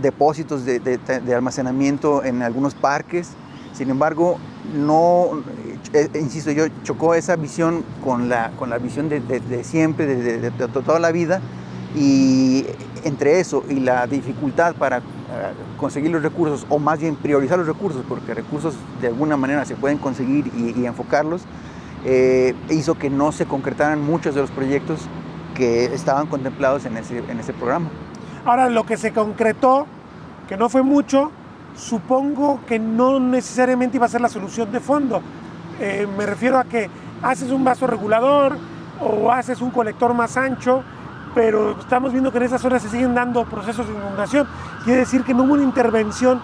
depósitos de almacenamiento en algunos parques. Sin embargo, no, insisto, yo chocó esa visión con la visión de siempre, de toda la vida, y entre eso y la dificultad para conseguir los recursos, o más bien priorizar los recursos, porque recursos de alguna manera se pueden conseguir y enfocarlos, hizo que no se concretaran muchos de los proyectos que estaban contemplados en ese programa. Ahora, lo que se concretó, que no fue mucho, supongo que no necesariamente iba a ser la solución de fondo. Me refiero a que haces un vaso regulador, o haces un colector más ancho, pero estamos viendo que en esas zonas se siguen dando procesos de inundación. Quiere decir que no hubo una intervención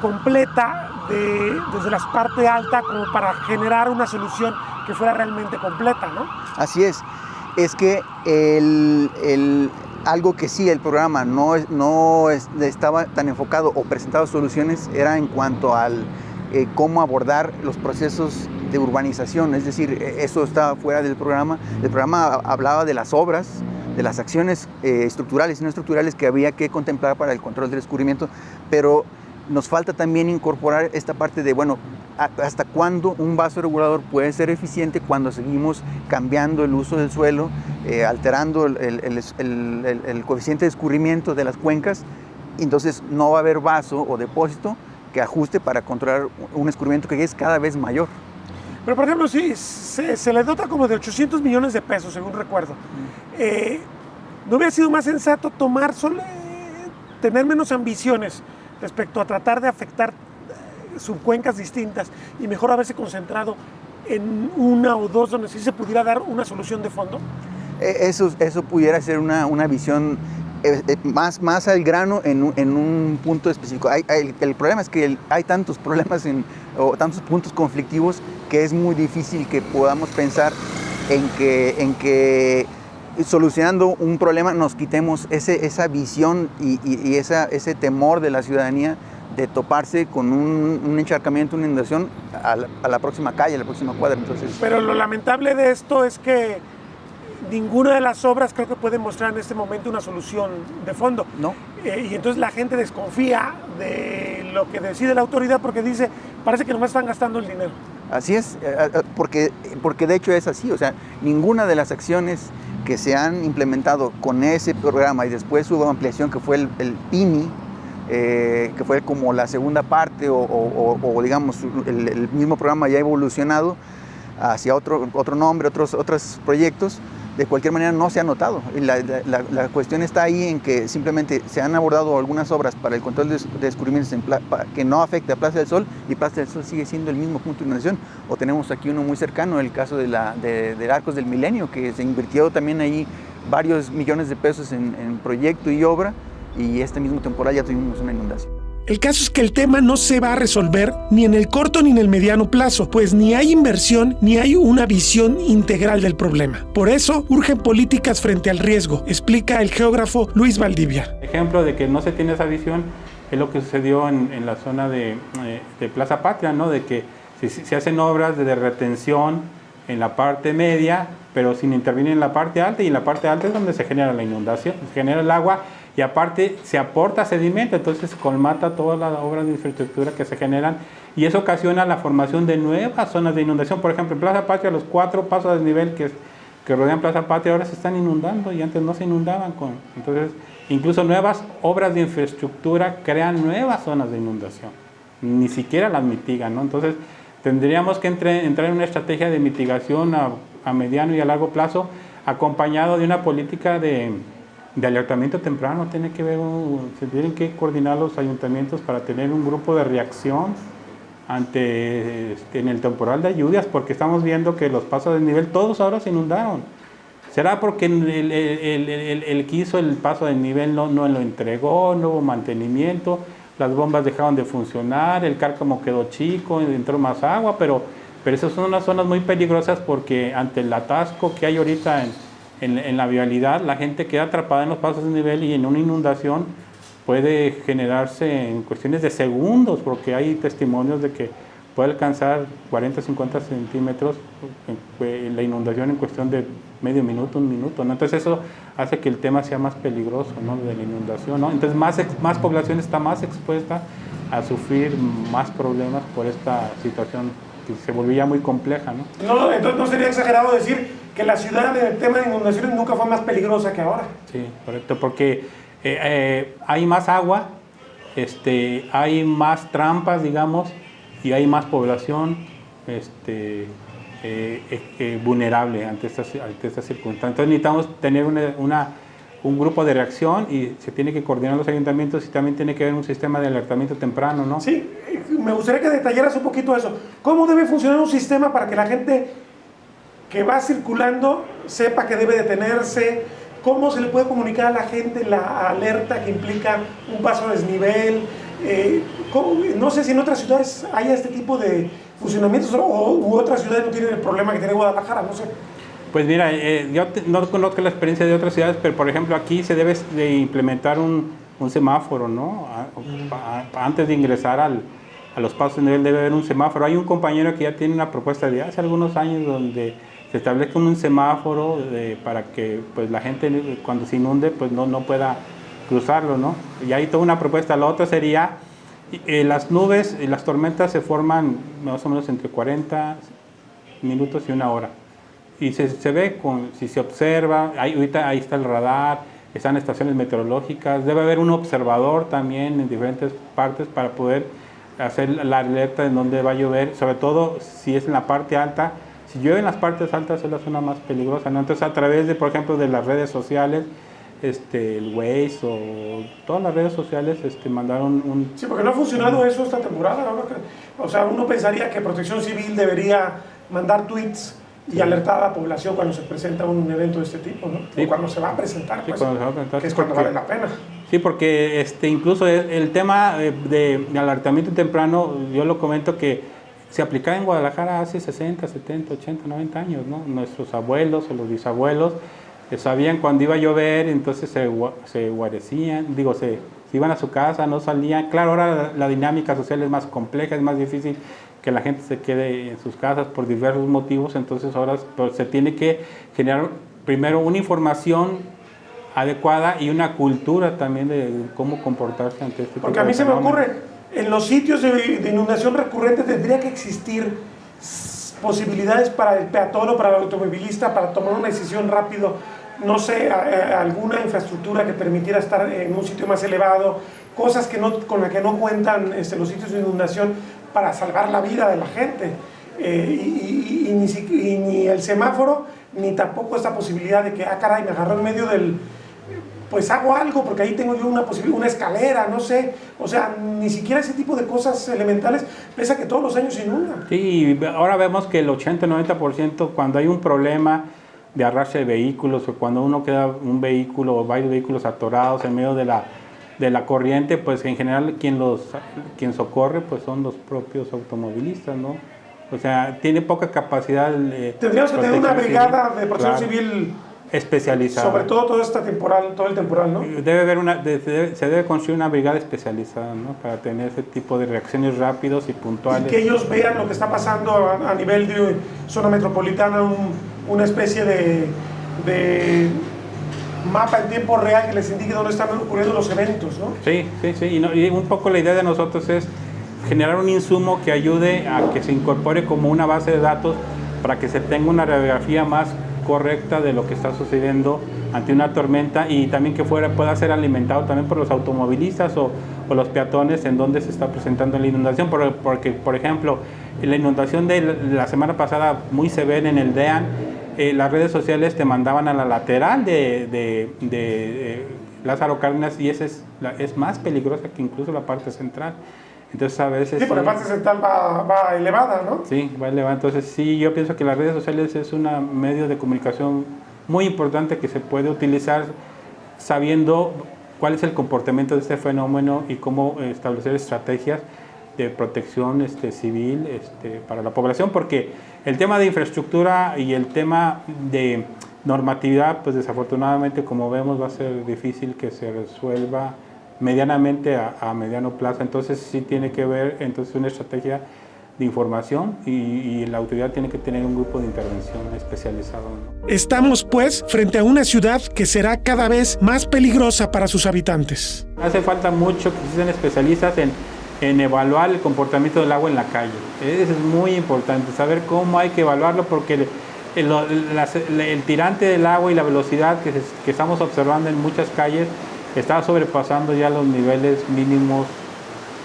completa desde la parte alta como para generar una solución que fuera realmente completa, ¿no? Así es que algo que sí el programa no estaba tan enfocado o presentado soluciones era en cuanto al cómo abordar los procesos de urbanización, es decir, eso estaba fuera del programa. El programa hablaba de las obras, de las acciones estructurales y no estructurales que había que contemplar para el control del escurrimiento, pero nos falta también incorporar esta parte de, bueno, hasta cuándo un vaso regulador puede ser eficiente cuando seguimos cambiando el uso del suelo, alterando el coeficiente de escurrimiento de las cuencas. Entonces no va a haber vaso o depósito que ajuste para controlar un escurrimiento que es cada vez mayor. Pero por ejemplo, sí, se le dota como de 800 millones de pesos, según recuerdo. ¿No hubiera sido más sensato tener menos ambiciones respecto a tratar de afectar subcuencas distintas y mejor haberse concentrado en una o dos donde sí se pudiera dar una solución de fondo? Eso pudiera ser una visión más al grano en un punto específico. El problema es que hay tantos problemas o tantos puntos conflictivos que es muy difícil que podamos pensar en que solucionando un problema nos quitemos esa visión y ese temor de la ciudadanía de toparse con un encharcamiento, una inundación a la próxima calle, a la próxima cuadra. Entonces, pero lo lamentable de esto es que ninguna de las obras creo que puede mostrar en este momento una solución de fondo. No. Y entonces la gente desconfía de lo que decide la autoridad porque dice, parece que nomás están gastando el dinero. Así es, porque de hecho es así, o sea, ninguna de las acciones que se han implementado con ese programa y después hubo ampliación que fue el PIMI, que fue como la segunda parte o digamos el mismo programa ya evolucionado hacia otro nombre, otros proyectos, de cualquier manera no se ha notado. Y la cuestión está ahí en que simplemente se han abordado algunas obras para el control de escurrimientos que no afecta a Plaza del Sol, y Plaza del Sol sigue siendo el mismo punto de inundación. O tenemos aquí uno muy cercano, el caso de Arcos del Milenio, que se invirtió también ahí varios millones de pesos en proyecto y obra, y este mismo temporal ya tuvimos una inundación. El caso es que el tema no se va a resolver ni en el corto ni en el mediano plazo, pues ni hay inversión ni hay una visión integral del problema. Por eso, urgen políticas frente al riesgo, explica el geógrafo Luis Valdivia. Ejemplo de que no se tiene esa visión es lo que sucedió en la zona de Plaza Patria, ¿no? De que se hacen obras de retención en la parte media, pero sin intervenir en la parte alta, y en la parte alta es donde se genera la inundación, se genera el agua, y aparte se aporta sedimento, entonces colmata todas las obras de infraestructura que se generan, y eso ocasiona la formación de nuevas zonas de inundación. Por ejemplo, en Plaza Patria, los 4 pasos a desnivel que rodean Plaza Patria ahora se están inundando y antes no se inundaban. Entonces, incluso nuevas obras de infraestructura crean nuevas zonas de inundación, ni siquiera las mitigan, ¿no? Entonces, tendríamos que entrar en una estrategia de mitigación a mediano y a largo plazo, acompañado de una política de alertamiento temprano. Se tienen que coordinar los ayuntamientos para tener un grupo de reacción en el temporal de lluvias, porque estamos viendo que los pasos de nivel todos ahora se inundaron. ¿Será porque el que hizo el paso de nivel no lo entregó, no hubo mantenimiento, las bombas dejaron de funcionar, el cárcamo quedó chico, entró más agua? Pero esas son unas zonas muy peligrosas, porque ante el atasco que hay ahorita en la vialidad, la gente queda atrapada en los pasos de nivel, y en una inundación puede generarse en cuestiones de segundos, porque hay testimonios de que puede alcanzar 40 o 50 centímetros la inundación en cuestión de medio minuto, un minuto, ¿no? Entonces eso hace que el tema sea más peligroso, ¿no?, de la inundación, ¿no? Entonces más población está más expuesta a sufrir más problemas por esta situación que se volvía muy compleja, ¿no? No, entonces no sería exagerado decir que la ciudad en el tema de inundaciones nunca fue más peligrosa que ahora. Sí, correcto, porque hay más agua, hay más trampas, digamos, y hay más población vulnerable ante estas circunstancias. Entonces necesitamos tener un grupo de reacción, y se tiene que coordinar los ayuntamientos, y también tiene que haber un sistema de alertamiento temprano, ¿no? Sí, me gustaría que detallaras un poquito eso. ¿Cómo debe funcionar un sistema para que la gente que va circulando sepa que debe detenerse? ¿Cómo se le puede comunicar a la gente la alerta que implica un paso a desnivel? No sé si en otras ciudades haya este tipo de funcionamientos u otras ciudades no tienen el problema que tiene Guadalajara, no sé. Pues mira, yo no conozco la experiencia de otras ciudades, pero por ejemplo aquí se debe de implementar un semáforo, ¿no? Antes de ingresar a los pasos de nivel debe haber un semáforo. Hay un compañero que ya tiene una propuesta de hace algunos años donde se establezca un semáforo para que pues, la gente cuando se inunde pues, no pueda cruzarlo, ¿no? Y hay toda una propuesta. La otra sería, las nubes, las tormentas se forman más o menos entre 40 minutos y 1 hora. Y se ve, si se observa, ahorita ahí está el radar, están estaciones meteorológicas, debe haber un observador también en diferentes partes para poder hacer la alerta de dónde va a llover, sobre todo si es en la parte alta. Si llueve en las partes altas es la zona más peligrosa, ¿no? Entonces a través de, por ejemplo, de las redes sociales, el Waze o todas las redes sociales mandaron un... Sí, porque no ha funcionado eso esta temporada, ¿no? O sea, uno pensaría que Protección Civil debería mandar tweets y alertar a la población cuando se presenta un evento de este tipo, ¿no? Sí. O cuando se va a presentar, pues, cuando se va a presentar, que es cuando vale la pena. Sí, porque incluso el tema de alertamiento temprano, yo lo comento que se aplicaba en Guadalajara hace 60, 70, 80, 90 años, ¿no? Nuestros abuelos o los bisabuelos sabían cuando iba a llover, entonces se guarecían, se iban a su casa, no salían. Claro, ahora la dinámica social es más compleja, es más difícil que la gente se quede en sus casas por diversos motivos, entonces ahora pues, se tiene que generar primero una información adecuada y una cultura también de cómo comportarse ante este tipo de Porque a mí se me fenómenos. ocurre, en los sitios de inundación recurrente tendría que existir posibilidades para el peatón o para el automovilista para tomar una decisión rápido, no sé, alguna infraestructura que permitiera estar en un sitio más elevado, cosas con las que no cuentan los sitios de inundación para salvar la vida de la gente. Ni el semáforo, ni tampoco esta posibilidad de que, caray, me agarró en medio del... Pues hago algo, porque ahí tengo yo una escalera, no sé. O sea, ni siquiera ese tipo de cosas elementales, pese a que todos los años se inundan. Sí, ahora vemos que el 80-90% cuando hay un problema de arrastre de vehículos o cuando uno queda un vehículo o varios vehículos atorados en medio de la corriente, pues en general quien socorre pues son los propios automovilistas, ¿no? O sea, tiene poca capacidad. Tendríamos que tener una brigada de protección civil especializada. Sobre todo todo el temporal, ¿no? Se debe construir una brigada especializada, ¿no? Para tener ese tipo de reacciones rápidos y puntuales. Y que ellos vean lo que está pasando a nivel de zona metropolitana, una especie de mapa en tiempo real que les indique dónde están ocurriendo los eventos, ¿no? Sí. Y un poco la idea de nosotros es generar un insumo que ayude a que se incorpore como una base de datos para que se tenga una radiografía más correcta de lo que está sucediendo ante una tormenta y también que pueda ser alimentado también por los automovilistas o los peatones en donde se está presentando la inundación, porque por ejemplo la inundación de la semana pasada muy severa en el DEAN, las redes sociales te mandaban a la lateral de Lázaro Cárdenas y esa es más peligrosa que incluso la parte central. Entonces a veces... Sí, porque la parte central va elevada, ¿no? Sí, va elevada. Entonces sí, yo pienso que las redes sociales es un medio de comunicación muy importante que se puede utilizar sabiendo cuál es el comportamiento de este fenómeno y cómo establecer estrategias de protección civil para la población, porque el tema de infraestructura y el tema de normatividad, pues desafortunadamente, como vemos, va a ser difícil que se resuelva medianamente a mediano plazo. Entonces sí tiene que haber una estrategia de información y la autoridad tiene que tener un grupo de intervención especializado, ¿no? Estamos pues frente a una ciudad que será cada vez más peligrosa para sus habitantes. Hace falta mucho que existen especialistas en evaluar el comportamiento del agua en la calle. Eso es muy importante, saber cómo hay que evaluarlo, porque el tirante del agua y la velocidad que estamos observando en muchas calles está sobrepasando ya los niveles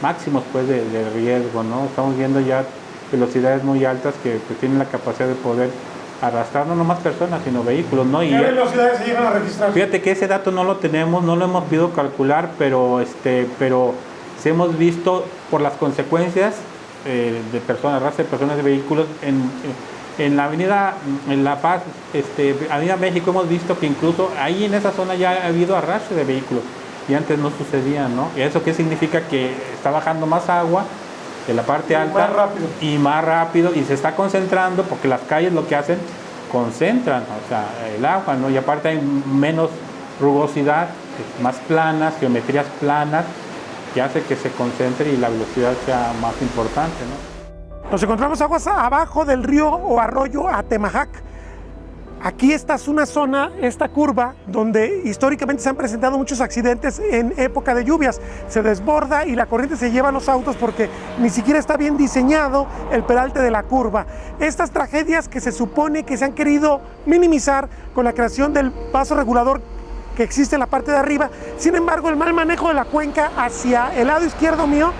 máximos pues de riesgo, ¿no? Estamos viendo ya velocidades muy altas que pues, tienen la capacidad de poder arrastrar no nomás personas sino vehículos, ¿no? ¿Qué velocidades se llegan a registrar? Fíjate que ese dato no lo tenemos, no lo hemos podido calcular, pero sí hemos visto por las consecuencias de personas, arrastre de personas de vehículos en la avenida en La Paz, Avenida México, hemos visto que incluso ahí en esa zona ya ha habido arrastre de vehículos y antes no sucedía, ¿no? ¿Y eso qué significa? Que está bajando más agua de la parte alta más rápido y se está concentrando, porque las calles lo que hacen, concentran, o sea, el agua, ¿no? Y aparte hay menos rugosidad, más planas, geometrías planas, que hace que se concentre y la velocidad sea más importante, ¿no? Nos encontramos aguas abajo del río o arroyo Atemajac. Aquí esta es una zona, esta curva, donde históricamente se han presentado muchos accidentes en época de lluvias. Se desborda y la corriente se lleva a los autos porque ni siquiera está bien diseñado el peralte de la curva. Estas tragedias que se supone que se han querido minimizar con la creación del paso regulador que existe en la parte de arriba. Sin embargo, el mal manejo de la cuenca hacia el lado izquierdo mío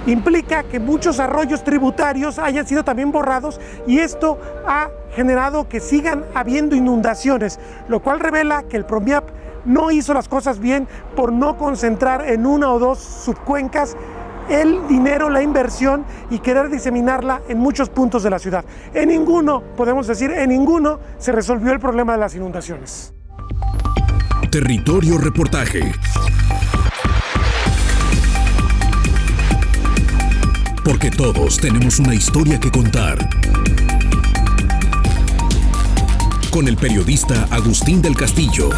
implica que muchos arroyos tributarios hayan sido también borrados y esto ha generado que sigan habiendo inundaciones, lo cual revela que el PROMIAP no hizo las cosas bien por no concentrar en una o dos subcuencas el dinero, la inversión y querer diseminarla en muchos puntos de la ciudad. En ninguno, podemos decir, en ninguno se resolvió el problema de las inundaciones. Territorio Reportaje. Porque todos tenemos una historia que contar. Con el periodista Agustín del Castillo.